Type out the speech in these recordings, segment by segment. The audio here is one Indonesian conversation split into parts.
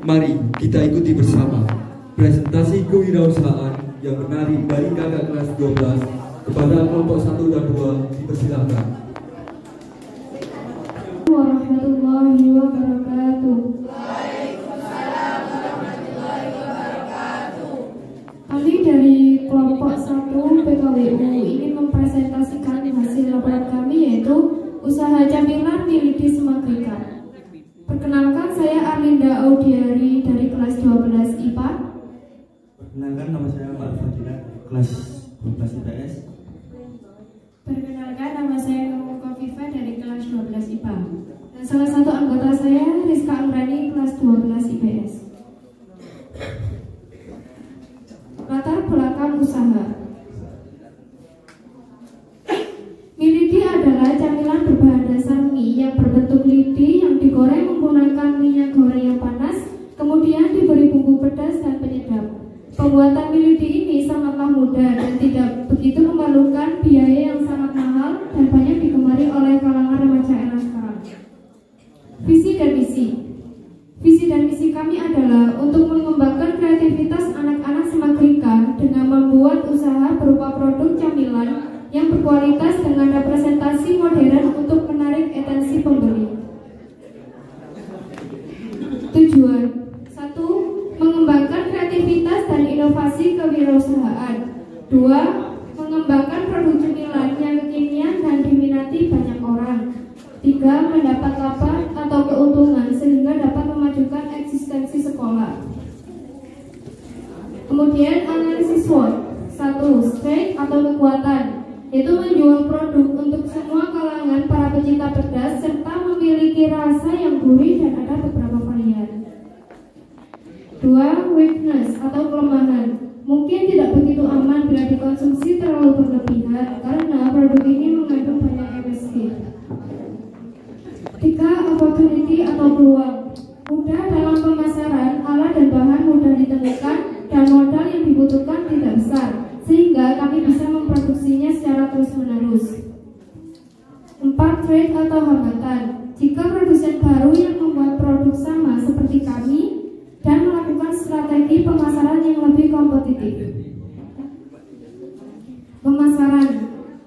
Mari kita ikuti bersama presentasi kewirausahaan yang menarik dari kakak kelas 12 kepada kelompok 1 dan 2 dipersilakan. Warahmatullahi wabarakatuh. Waalaikumsalam warahmatullahi wabarakatuh. Kami dari kelompok 1 PKWU ingin mempresentasikan hasil laporan kami, yaitu usaha camilan milik Semagrika. Perkenalkan, saya Arlinda Audiari dari kelas 12 IPA. Perkenalkan, nama saya Mbak Fadila, kelas 12 IPS. Perkenalkan, nama saya Nurul Kofifa dari kelas 12 IPA. Dan salah satu anggota saya Rizka Amrani, kelas 12 IPS. Latar belakang usaha. Milidi adalah camilan berbahan dasar mie yang berbentuk lidi yang digoreng menggunakan minyak goreng yang panas, kemudian diberi bumbu pedas dan penyedap. Pembuatan milidi ini sangatlah mudah dan tidak begitu memerlukan biaya yang sangat mahal dan banyak digemari oleh kalangan remaja era sekarang. Visi dan misi. Visi dan misi kami adalah untuk mengembangkan kreativitas anak-anak Semagrika dengan membuat usaha berupa produk camilan yang berkualitas dengan representasi modern untuk menarik atensi pembeli. Tujuan: 1. Mengembangkan kreativitas dan inovasi kewirausahaan. 2. Mengembangkan produk cemilan yang kekinian dan diminati banyak orang. 3. Mendapat laba atau keuntungan sehingga dapat memajukan eksistensi sekolah. Kemudian analisis SWOT. 1. Strength atau kekuatan, yaitu menjual produk untuk semua kalangan para pecinta pedas serta memiliki rasa yang gurih dan ada beberapa varian. 2. Weakness atau kelemahan, mungkin tidak begitu aman bila dikonsumsi terlalu berlebihan karena produk ini mengandung banyak MSG. 3. Opportunity atau peluang, mudah dalam pemasaran, alat dan bahan mudah ditemukan dan modal yang dibutuhkan tidak besar, sehingga kami bisa memproduksinya secara terus-menerus. 4. Trade atau hambatan, jika produsen baru yang membuat produk sama seperti kami dan melakukan strategi pemasaran yang lebih kompetitif. Pemasaran.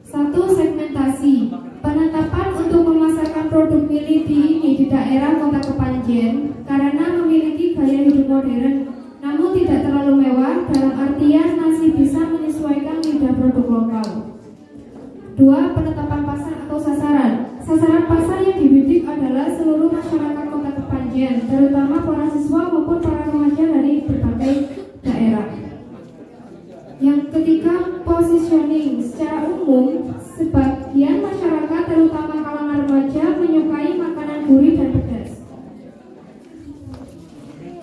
1. Segmentasi, penetapan untuk memasarkan produk milidi ini di daerah Kota Kepanjen karena memiliki gaya hidup modern namun tidak terlalu mewah, dalam artian masih bisa menyesuaikan lidah produk lokal. 2. Penetapan pasar atau sasaran. Sasaran pasar yang dibidik adalah seluruh masyarakat Kota Kepanjen, terutama para siswa maupun para remaja dari berbagai daerah. Yang ketiga, positioning. Secara umum, sebagian masyarakat terutama kalangan remaja menyukai makanan gurih dan pedas.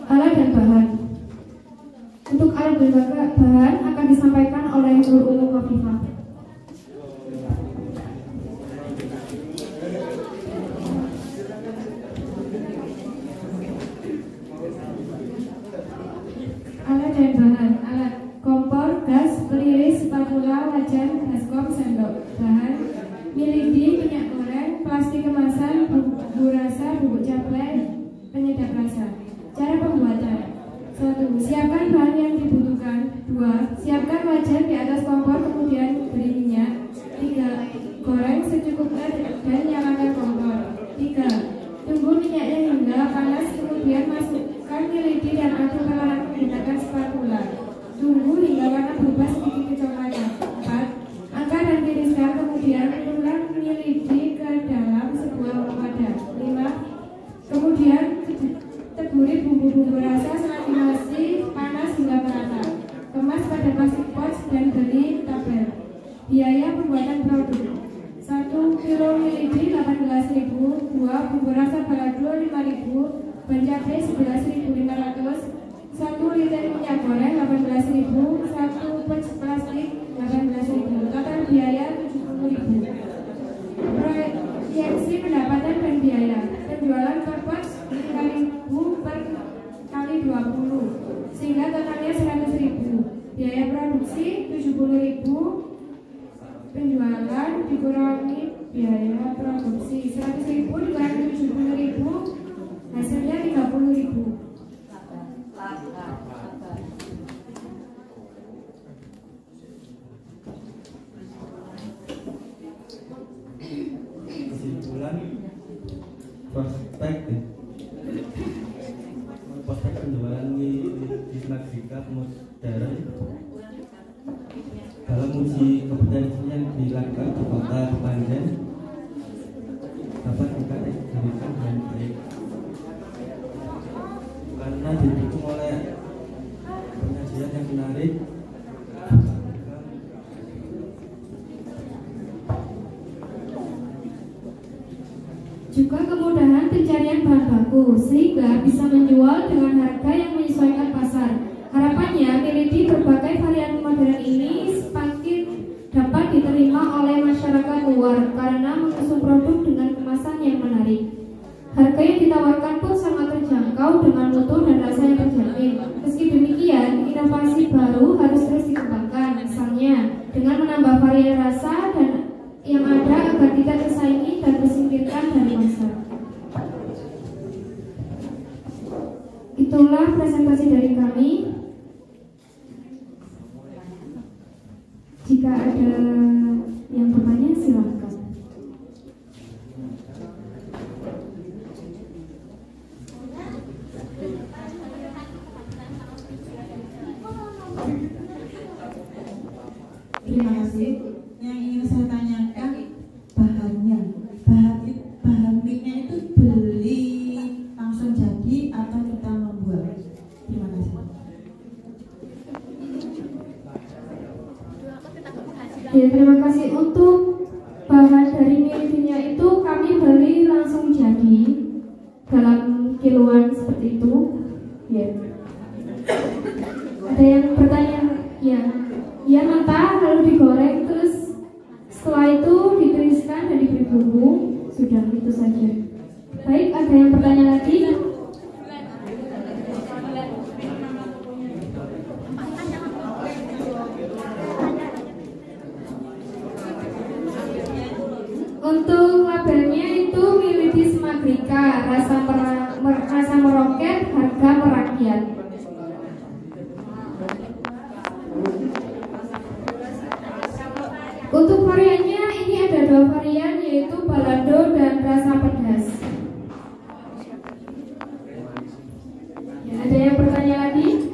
Alat dan bahan. Untuk alat dan bahan akan disampaikan oleh Nurul Kofifa. Alat dan bahan. Alat: kompor, gas, peliris, spatula, wajan, baskom, sendok. Bahan: milidi, minyak goreng, plastik kemasan, bumbu rasa, bubuk cabai, penyedap rasa. Cara pembuatan: 1. Siapkan bahan yang dibutuhkan. 2. Siapkan wajan di atas kompor, kemudian beri minyak. 3. Goreng secukupnya dan nyalakan kompor. 3. Tunggu minyaknya hingga panas, kemudian masukkan milidi dan aduk perlahan menggunakan spatula. Tunggu hingga warna berubah sedikit kecoklatan. 4. Angkat dan tiriskan, kemudian tuangkan milidi ke dalam sebuah wadah. 5. Kemudian teburi bumbu-bumbu rasa selagi masih panas hingga merata. Kemas pada plastik pouch dan beri tabel. Biaya pembuatan produk: 1 kilo milidi 18.000, 2 bumbu rasa balado 5.000, ban cabai 11.500, 1 liter minyak goreng 18.000, 1 pouch plastik 18.000. Total biaya 70.000. Proyeksi pendapatan dan biaya: penjualan per pouch 5.000 per kali 20, sehingga totalnya 100.000. Biaya produksi 70.000, penjualan dikurangi biaya produksi 100.000 dikurangi 70.000, hasilnya 30.000. penjualan di Magrika modern dalam uji kompetensi yang dilakukan di kota Kepanjen dapat dikategorikan dengan baik karena didukung oleh penyajian yang menarik, juga kemudahan pencarian bahan baku sehingga bisa menjual dengan harga yang menyesuaikan pasar. Harapannya Milady berbagai varian modern ini semakin dapat diterima oleh masyarakat luar karena mengusung produk dengan kemasan yang menarik. Harga yang ditawarkan pun sangat terjangkau dengan mutu dan rasa yang terjamin. Meski demikian, inovasi baru harus terus dikembangkan, misalnya dengan menambah varian rasa dan yang ada agar tidak tersaingi dan tersingkirkan dari pasar. Itulah presentasi dari kami. Jika ada yang bertanya, silakan. Terima kasih. Yang ingin saya tanyakan bahannya, bahan mie-nya itu beli langsung jadi atau kita membuat? Terima kasih. Ya, terima kasih. Untuk bahan dari Milady-nya itu kami beli langsung jadi dalam kiloan seperti itu. Ya. Ada yang bertanya? Ya. Ya, mentah lalu digoreng, terus setelah itu ditiriskan dan diberi bumbu. Sudah, itu saja. Baik, ada yang bertanya lagi? Untuk labelnya itu Milady Magrika, rasa meroket, harga merakyat. Untuk variannya ini ada 2 varian, yaitu balado dan rasa pedas. Ya, ada yang bertanya lagi?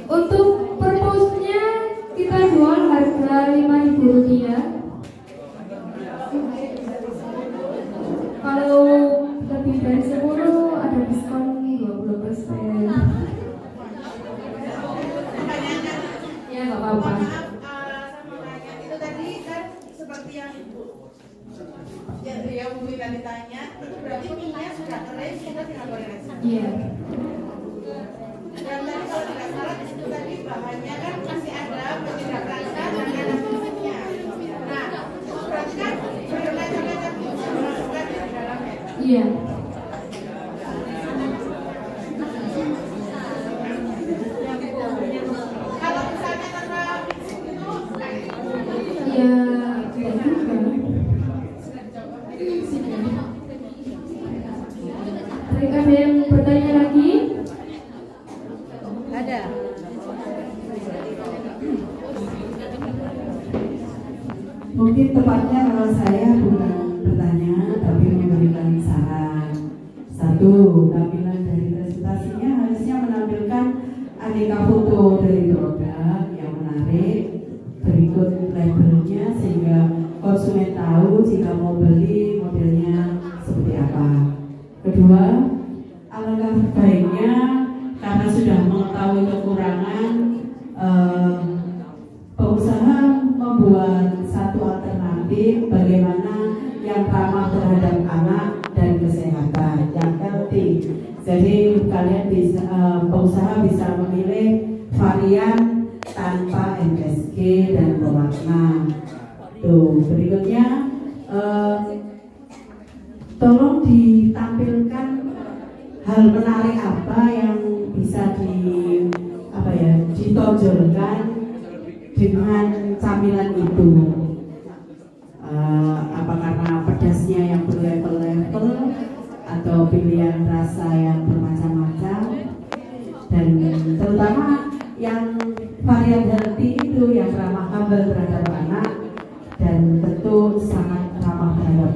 Untuk perpusnya kita jual harga Rp5.000. Kalau lebih dari 10 ada diskon 20%. Ya, nggak apa-apa. Itu tadi kan seperti yang Bu tadi tanya, itu berarti mie-nya sudah kering, kita tinggal goreng aja. Iya. Dan tadi kalau tidak salah di situ tadi bahannya kan masih ada penyedap rasa dan ada kunyitnya. Nah, berarti kan bermacam-macam bisa dimasukkan di dalamnya. Iya. Kalau misalnya tanpa mixing itu, Ya, tidak juga. Baik, ada yang bertanya lagi? Ada. Mungkin tepatnya kalau saya bukan bertanya tapi memberikan saran. Satu, tampilan dari presentasinya harusnya menampilkan aneka foto dari produk yang menarik, berikut labelnya sehingga konsumen tahu jika mau beli modelnya seperti apa. Kedua, alangkah baiknya karena sudah mengetahui kekurangan, pengusaha membuat satu alternatif bagaimana yang ramah terhadap anak dan kesehatan yang healthy. Jadi kalian bisa, pengusaha bisa memilih varian tanpa MSG dan pewarna. Tuh, berikutnya tolong ditampilkan hal menarik apa yang bisa ditonjolkan dengan camilan itu. Apa karena pedasnya yang berlevel-level atau pilihan rasa yang bermacam-macam, dan terutama yang varian healthy itu yang ramah terhadap anak dan tentu sangat ramah terhadap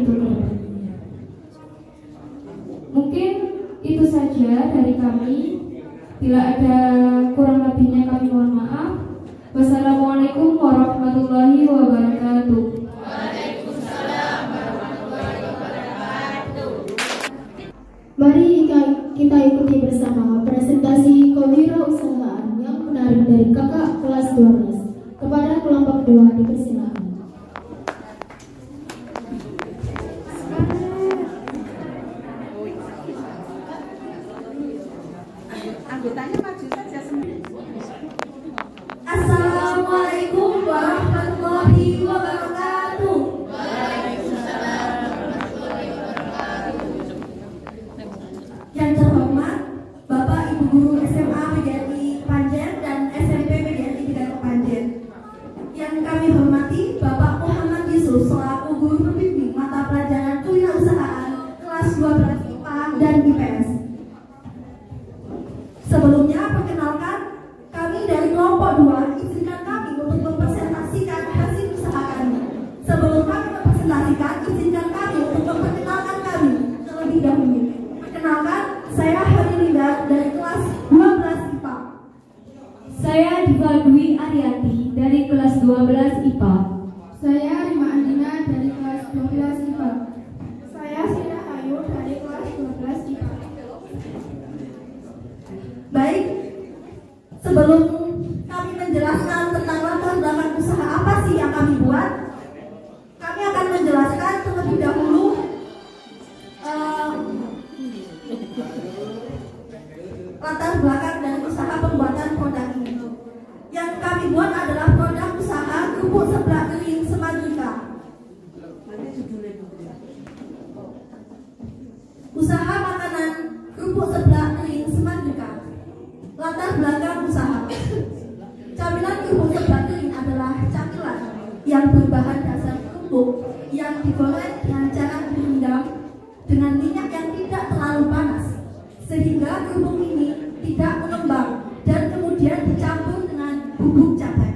untuk kedepannya. Mungkin itu saja dari kami. Bila ada kurang lebihnya kami mohon maaf. Wassalamualaikum warahmatullahi wabarakatuh. Waalaikumsalam warahmatullahi wabarakatuh. Mari kita ikuti bersama presentasi kewirausahaan yang menarik dari kakak kelas 12. Kepada kelompok 2 dipersilakan. Anggotanya maju saja sendiri. Assalamualaikum warahmatullahi wabarakatuh. Waalaikumsalam warahmatullahi wabarakatuh. Yang terhormat Bapak Ibu Guru SMA PGRI Panjen dan SMP PGRI Bidang Panjen. Yang kami hormati Bapak Muhammad Yusuf selaku guru pembimbing mata pelajaran kewirausahaan kelas 12 IPA dan IPS. Sebelumnya perkenalkan, kami dari kelompok 2 izinkan kami untuk mempresentasikan hasil usaha kami. Sebelum kami mempresentasikan, izinkan kami untuk memperkenalkan kami terlebih dahulu. Perkenalkan, saya Hadilinda dari kelas 12 IPA. Saya Diva Dwi Ariati dari kelas 12 IPA. Saya Rima Andina dari kelas 12 IPA. Saya Sina Ayu dari kelas 12 IPA. Baik, sebelum kami menjelaskan tentang latar belakang usaha apa sih yang kami buat, kami akan menjelaskan terlebih dahulu latar belakang dari usaha pembuatan produk ini. Yang kami buat adalah produk usaha kerupuk seblak kering Semadrika. Usaha makanan kerupuk seblak kering Semadrika. Latar belakang usaha. Camilan kerupuk seblak kering adalah camilan yang berbahan dasar kerupuk yang digoreng dengan cara direndam dengan minyak yang tidak terlalu panas, sehingga kerupuk ini tidak mengembang dan kemudian dicampur dengan bubuk cabai.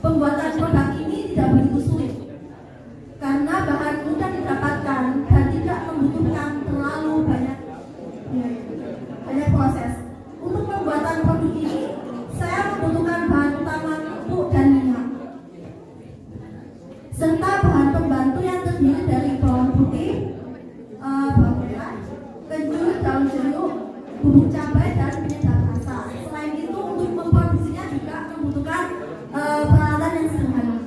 Pembuatan produk ini tidak begitu sulit karena bahan mudah didapatkan dan tidak membutuhkan terlalu banyak proses. Untuk pembuatan produk ini, saya membutuhkan bahan utama kerupuk dan minyak, serta bahan pembantu yang terdiri dari bawang putih, bawang merah, kencur, daun jeruk, bubuk cabai, dan penyedap rasa. Selain itu, untuk memproduksinya juga membutuhkan peralatan yang sederhana.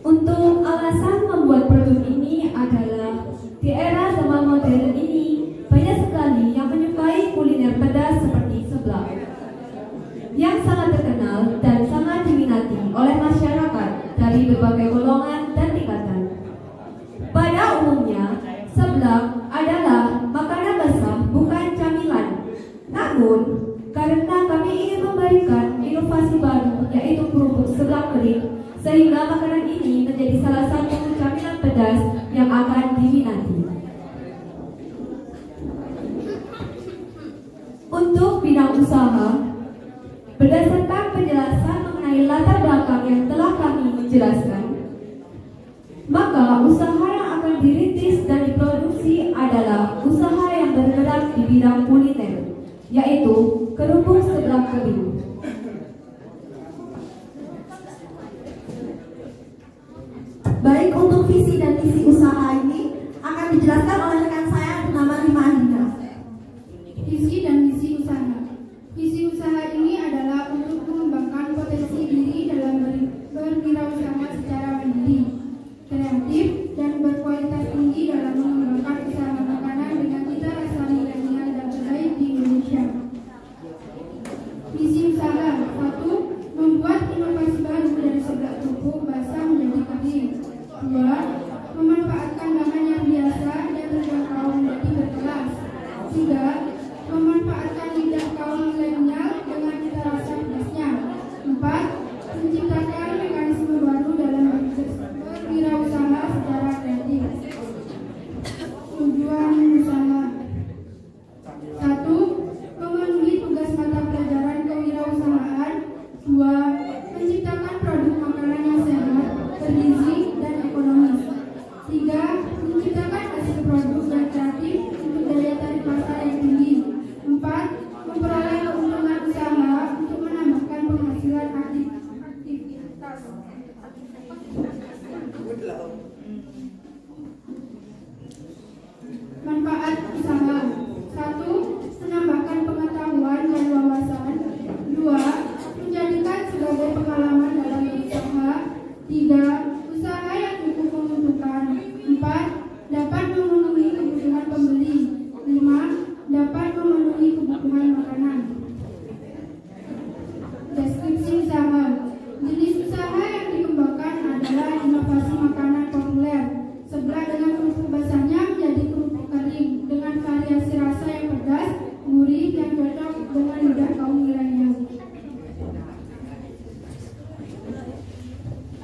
Untuk alasan membuat produk ini adalah di era zaman modern ini banyak sekali yang menyukai kuliner pedas seperti seblak yang sangat terkenal dan sangat diminati oleh masyarakat dari berbagai golongan dan tingkatan. Pada umumnya, seblak adalah makanan basah, bukan camilan. Namun, karena kami ingin memberikan inovasi baru, yaitu kerupuk seblak kering, sehingga makanan ini menjadi salah satu camilan pedas yang akan diminati. Untuk bidang usaha, berdasarkan penjelasan mengenai latar belakang yang telah kami jelaskan, maka usaha yang akan dirintis dan diproduksi adalah usaha yang bergerak di bidang kuliner, yaitu kerupuk seblak kering. Baik, untuk visi dan misi usaha ini akan dijelaskan oleh rekan saya bernama Rima Andina. Visi dan misi usaha. Visi usaha ini adalah untuk mengembangkan potensi diri dalam berwirausaha secara mandiri, kreatif, dan berkualitas tinggi dalam mengembangkan usaha makanan dengan cita rasa milenial dan terbaik di Indonesia. Misi usaha 1. Membuat inovasi baru dari seblak kerupuk basah menjadi kering. 2. Memanfaatkan bahan yang biasa dan terjangkau Manfaat usaha: 1. Menambahkan pengetahuan dan wawasan. 2. Menjadikan sebagai pengalaman dalam berusaha. 3. Usaha yang cukup menguntungkan. 4. Dapat memenuhi kebutuhan pembeli. 5. Dapat memenuhi kebutuhan makanan. Deskripsi usaha: jenis usaha yang dikembangkan adalah inovasi makanan populer. Sebelah dengan kerupuk basahnya menjadi kerupuk kering dengan variasi rasa yang pedas, gurih, yang cocok dengan lidah kaum milenial.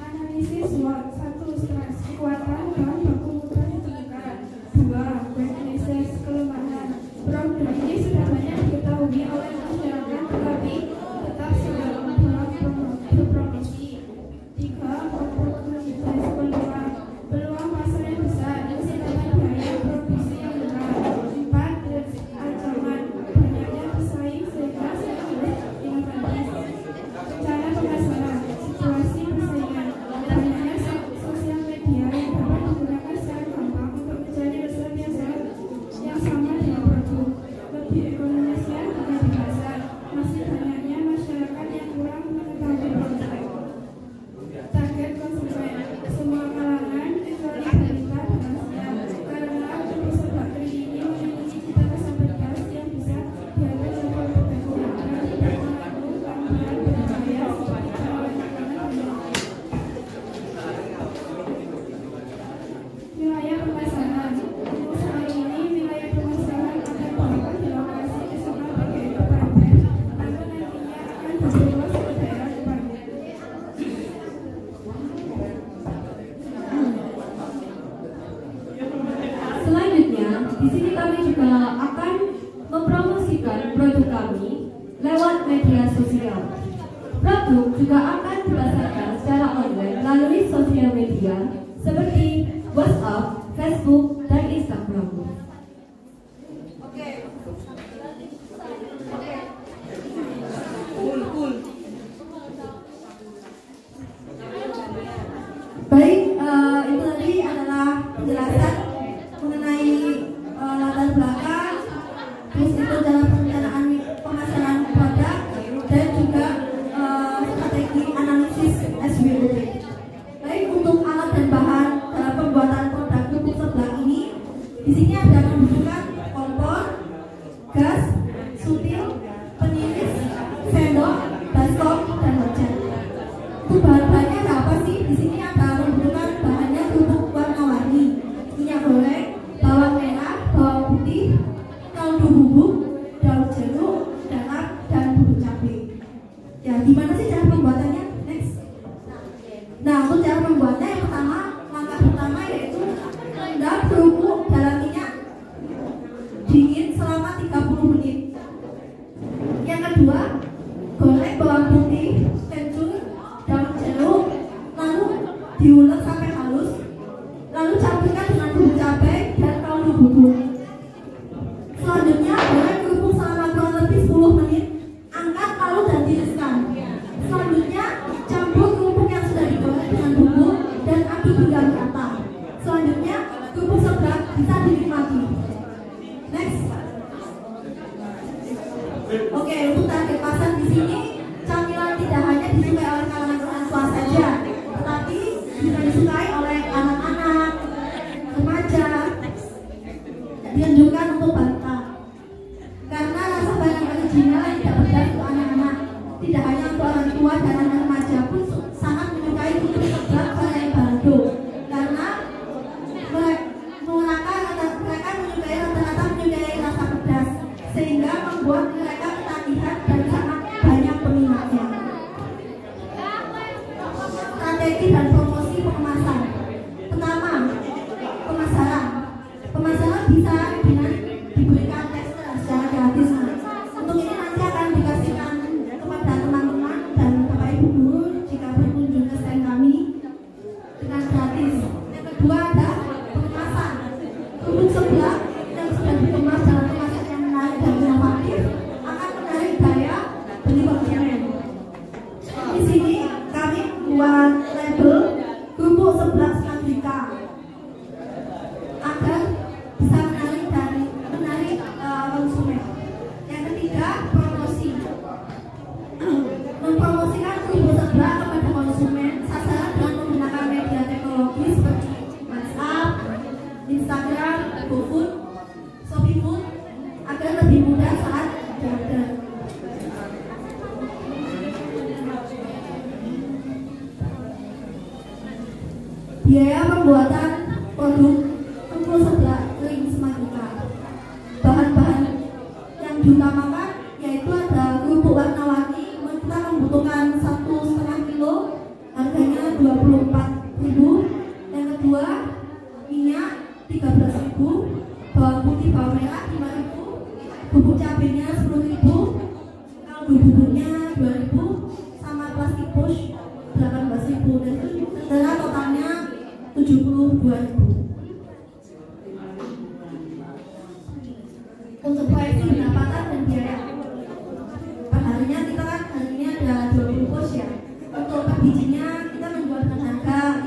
Analisis SWOT: 1. Stres, kekuatan bahan baku mudah ditemukan. 2. Weaknesses, kelemahan. Produk ini sudah banyak diketahui oleh masyarakat tetapi tetap sedang berpromosi. 3. Opportunities, peluang pasar yang besar, sedangkan biaya produksi yang murah. 4. Ancaman, banyaknya pesaing sehingga sulit inovatif. Cara pemasaran, situasi persaingan, banyaknya sosial media yang dapat digunakan secara gampang untuk mencari resep yang sama dengan produk. Lebih ekonomisnya jika di pasar, masih banyaknya masyarakat yang kurang mengetahui produk. Target konsumen, semua kalangan kecuali balita dan lansia, karena kerupuk seblak kering ini memiliki cita rasa pedas yang bisa diambil oleh pedagang dan tidak mengandung bahan berbahaya seperti kalori makanan dan lemak. Wilayah pemasaran: usaha ini wilayah pemasaran akan berada di lokasi SMA PGRI Klaten, lalu nantinya akan berluas ke daerah Klaten. Selanjutnya, di sini kami juga akan mempromosikan produk kami lewat media sosial. Produk juga akan dipasarkan secara online melalui sosial media seperti WhatsApp, Facebook, dan Instagram. Baik, itu tadi adalah penjelasan mengenai latar belakang, terus itu dalam perencanaan pemasaran produk dan juga strategi analisis SWOT. Baik, untuk alat dan bahan dalam pembuatan produk kerupuk seblak ini, di sini ada pembukaan kompor, gas, sutil, peniris, sendok, baskom, dan wajan. Untuk bahan-bahannya ada apa sih? Di sini ada pembukaan bahannya kerupuk warna-warni, minyak goreng, bawang merah, bawang putih, kaldu bubuk, daun jeruk, garam, dan bubuk cabai. Ya, gimana sih cara pembuatannya? Next. Nah, untuk cara pembuatnya yang pertama, langkah pertama yaitu rendam kerupuk dalam minyak dingin selama 30 menit. Yang kedua, goreng bawang putih, kencur, daun jeruk, lalu diulek sampai halus, lalu campurkan dengan bubuk cabai dan kaldu bubuk. Selanjutnya, goreng kerupuk selama kurang lebih 10 menit, angkat lalu dan tiriskan. Selanjutnya, campur kerupuk yang sudah digoreng dengan bubuk dan aduk hingga merata. Selanjutnya, kerupuk seblak bisa dinikmati. Next. Oke, untuk target pasar di sini, camilan tidak hanya disukai oleh kalangan orang tua saja, tetapi juga disukai oleh anak-anak, remaja, dianjurkan untuk balita. Karena rasa barang original yang tidak pedas untuk anak-anak, tidak hanya untuk orang tua dan anak remaja pun sangat menyukai kerupuk seblak varian balado. Karena mereka menyukai rata-rata menyukai rasa pedas, sehingga membuat mereka ketagihan dan sangat banyak peminatnya. Strategi dan promosi pengemasan. Pertama, pemasaran. Pemasaran bisa dengan diberikan tester secara gratis. Untuk ini nanti akan dikasihkan kepada teman-teman dan bapak ibu guru jika berkunjung ke stand kami dengan gratis. Yang kedua ada pengemasan. Kerupuk seblak yang sudah dikemas dalam kemasan yang menarik dan inovatif akan menarik daya beli konsumen. Di sini kami buat label kerupuk seblak Semanggi Biaya pembuatan produk kerupuk seblak kering Semangika. Bahan-bahan yang diutamakan yaitu ada kerupuk warna-warni, kita membutuhkan 1,5 kilo, harganya 24.000. Yang kedua, minyak 13.000, bawang putih bawang merah 5.000, bubuk cabenya 10.000, kaldu bubuknya 2.000, sama plastik push 18.000, dan itu totalnya 72.000. Untuk proyeksi pendapatan dan biaya perharinya, kita kan harinya ada 20 pos ya. Untuk per bijinya kita menjual dengan harga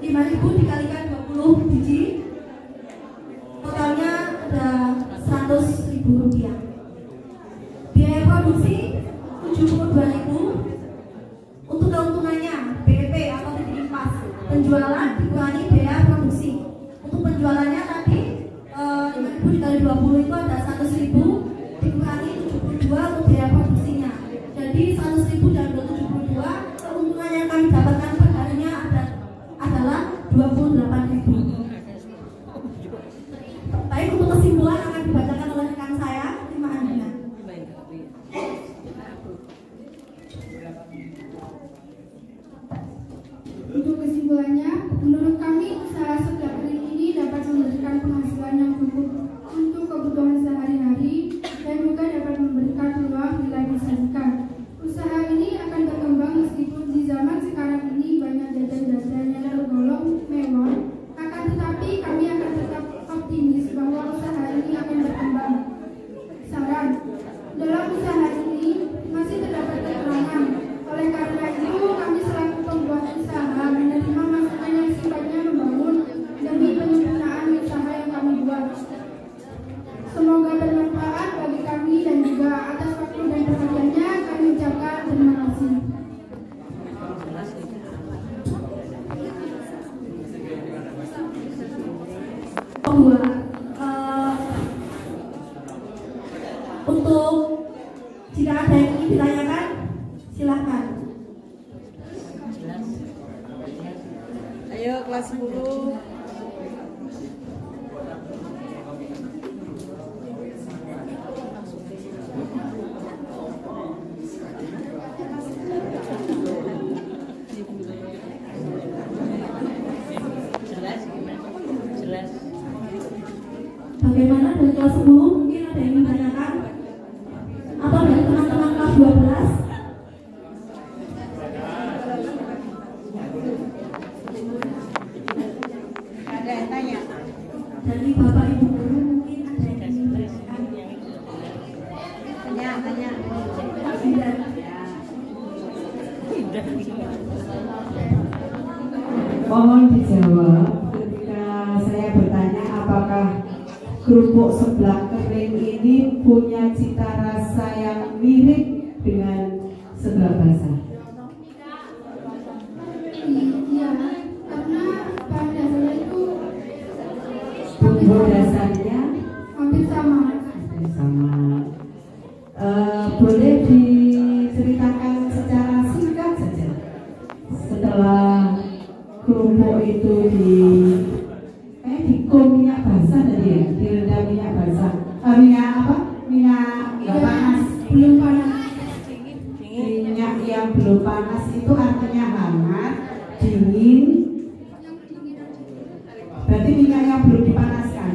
5.000 dikalikan 20 biji, totalnya ada 100.000 rupiah. Biaya produksi 72.000. Untuk keuntungannya BEP atau titik impas, penjualan dikurangi biaya produksi. Untuk penjualannya tadi 5.000 dikali 20 itu ada 100.000 dikurangi 72 untuk biaya produksinya. Jadi 100.000 dan 72, keuntungan yang kami dapatkan per harinya adalah 28.000. Baik, untuk kesimpulan akan dibacakan oleh rekan saya, Terima Andina. Untuk kesimpulannya, menurut kami usaha seblak kering ini dapat memberikan penghasilan yang cukup untuk kebutuhan sehari-hari dan juga dapat memberikan peluang nilai disajikan. Usaha ini akan berkembang meskipun di zaman sekarang ini banyak jajan-jajan yang tergolong mewah. Akan tetapi kami akan tetap optimis bahwa usaha ini akan berkembang. Saran, dalam usaha ini masih terdapat kekurangan. Oleh karena itu, kami selaku pembuat usaha menerima masukan yang sifatnya membangun demi penyempurnaan usaha yang kami buat. Semoga bermanfaat bagi kami dan juga atas waktu dan perhatiannya kami ucapkan terima kasih. Untuk jika ada yang ingin ditanyakan, silahkan. Ayo kelas 10. Bagaimana dari kelas 10? Mungkin ada yang ingin ditanyakan? Atau dari teman-teman kelas 12? Ada yang tanya? Dari Bapak Ibu guru mungkin ada yang ingin ditanyakan? Tanya. Mohon dijawab ketika saya bertanya apakah kerupuk seblak kering ini punya cita rasa yang mirip dengan seblak basah. Iya, karena bahan dasarnya itu Bumbu dasarnya hampir sama. Boleh diceritakan secara singkat saja setelah kerupuk itu dikum minyak basah tadi ya, direndam minyak basah, minyak apa? Minyak panas. Belum panas. Minyak yang belum panas itu artinya hangat, dingin. Berarti minyak yang belum dipanaskan.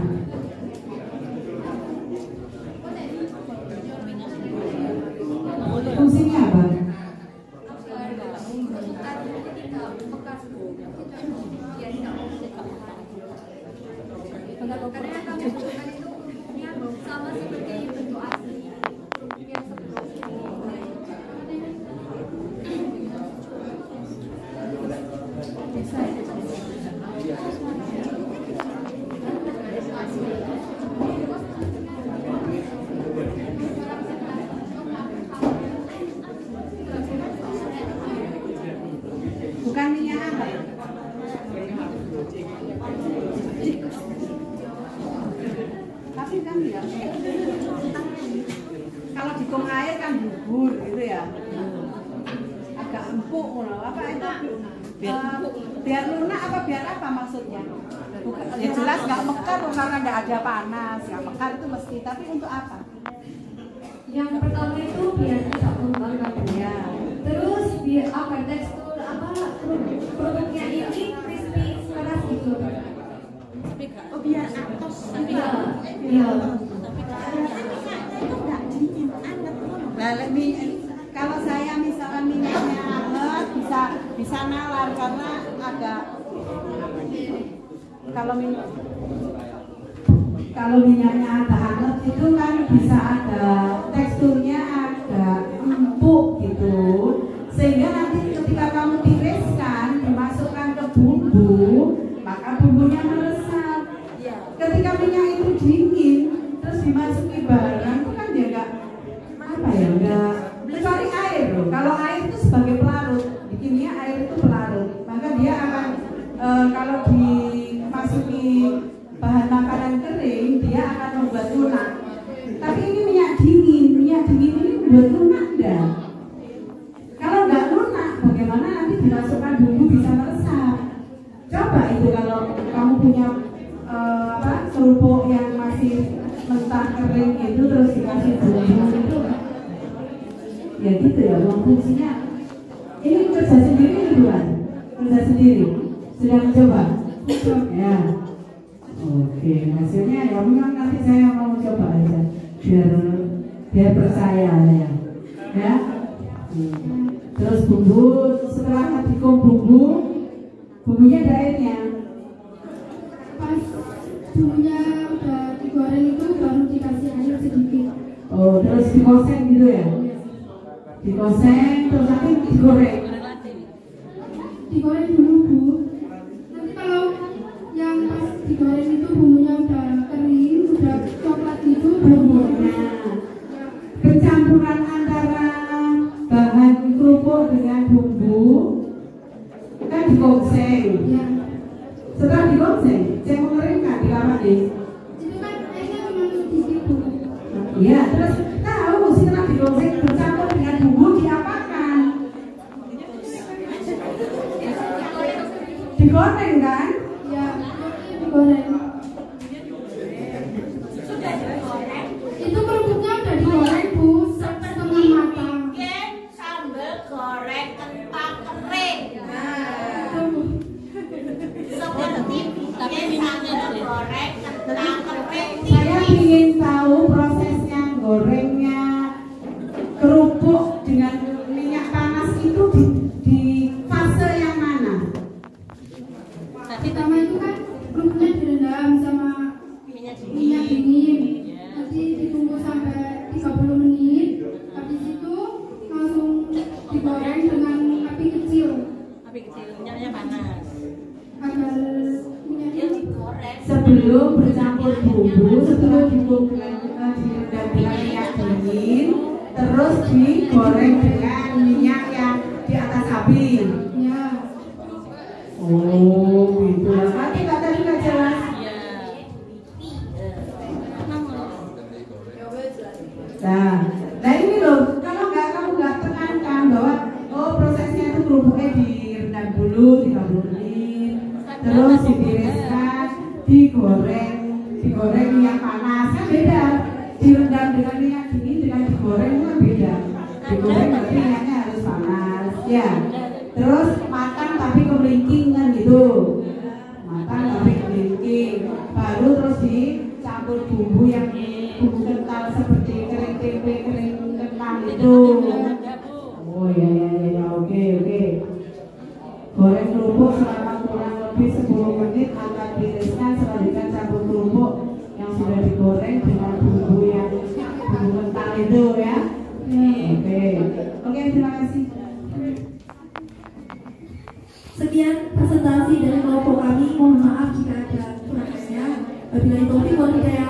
Fungsinya apa? Sama seperti bentuk asli yang Bukan minyak apa? Tapi kan ya, kalau dikum air kan bubur gitu ya, agak empuk, apa itu? Biar lunak apa biar apa maksudnya? Bukan, ya jelas nggak mekar karena nggak ada panas, nggak mekar itu mesti. Tapi untuk apa? Yang pertama itu biar tidak membakar. Ya. Terus biar apa tekstur apa produknya ini crispy keras gitu. Oh biar atos. Iya. Nah, kalau saya misalkan minyaknya hangat bisa nalar karena agak kalau minyaknya agak hangat itu kan bisa ada teksturnya agak empuk gitu, sehingga nanti ketika kamu tiriskan dimasukkan ke bumbu maka bumbunya meresap. Ketika minyak itu dingin terus dimasuki barang itu kan dia enggak kecuali air loh. Kalau air itu sebagai pelarut, di kimia air itu pelarut, maka dia akan kalau dimasuki bahan makanan kering dia akan membuat lunak. Tapi ini minyak dingin ini membuat lunak enggak? Kalau nggak lunak, bagaimana nanti dimasukkan bumbu bisa meresap? Coba itu kalau kamu punya kerupuk yang masih mentah kering itu terus dikasih bumbu itu ya gitu ya, fungsinya ini kerja sendiri bukan? Kerja sendiri? Sudah mencoba? Ya. Oke, hasilnya ya memang nanti saya mau coba aja biar percaya ya. Terus bumbu setelah dikum bumbunya ada airnya. Pas bumbunya udah digoreng itu baru dikasih air sedikit. Oh, terus dikoseng gitu ya? Dikoseng terus nanti digoreng. Digoreng dulu Bu. Nanti kalau yang pas digoreng itu bumbunya udah kering, udah coklat gitu bumbunya. Pencampuran antara bahan kerupuk dengan bumbu kan dikoseng. Ya. Setelah dikoseng, saya mengeringkan di kamar deh. Itu kan airnya cuma sedikit Bu. Iya, terus tahu setelah dikoseng bercampur dengan bumbu diapakan? Digoreng kan? Ya, digoreng. Itu kerupuknya udah digoreng Bu, setengah matang. Bikin sambal goreng kentang kering. Seperti bikin sambal goreng kentang kering. Saya ingin tahu prosesnya gorengnya kerupuk dengan minyak panas itu di fase yang mana? Pertama itu kan kerupuknya direndam sama minyak dingin. Nanti ditunggu sampai 30 menit. Habis itu langsung digoreng dengan api kecil. Minyaknya panas. Agar minyaknya Digoreng. Sebelum bercampur bumbu, sebelum direndam dengan minyak dingin, terus digoreng dengan minyak yang di atas api. ya. Oh, gitu. Nanti kata juga jelas. Nah ini loh, kalau kamu nggak tekankan bahwa prosesnya itu kerupuknya direndam dulu 30 menit, terus ditiriskan, digoreng minyak panas kan beda. Direndam dengan minyak dingin dengan digoreng kan beda. Digoreng berarti minyaknya harus panas, ya. Terus matang tapi kemelingking kan gitu. Matang tapi kemelingking. Baru terus dicampur bumbu yang bumbu kental seperti kering tempe, kering kentang itu. Oh ya, oke. Goreng kerupuk selama kurang lebih 10 menit, angkat tiriskan, selanjutnya campur kerupuk yang sudah digoreng dengan bumbu yang bumbu kental itu ya. Oke, terima kasih. Sekian presentasi dari kelompok kami. Mohon maaf jika ada kurangnya. Wabillahi taufiq wal hidayah.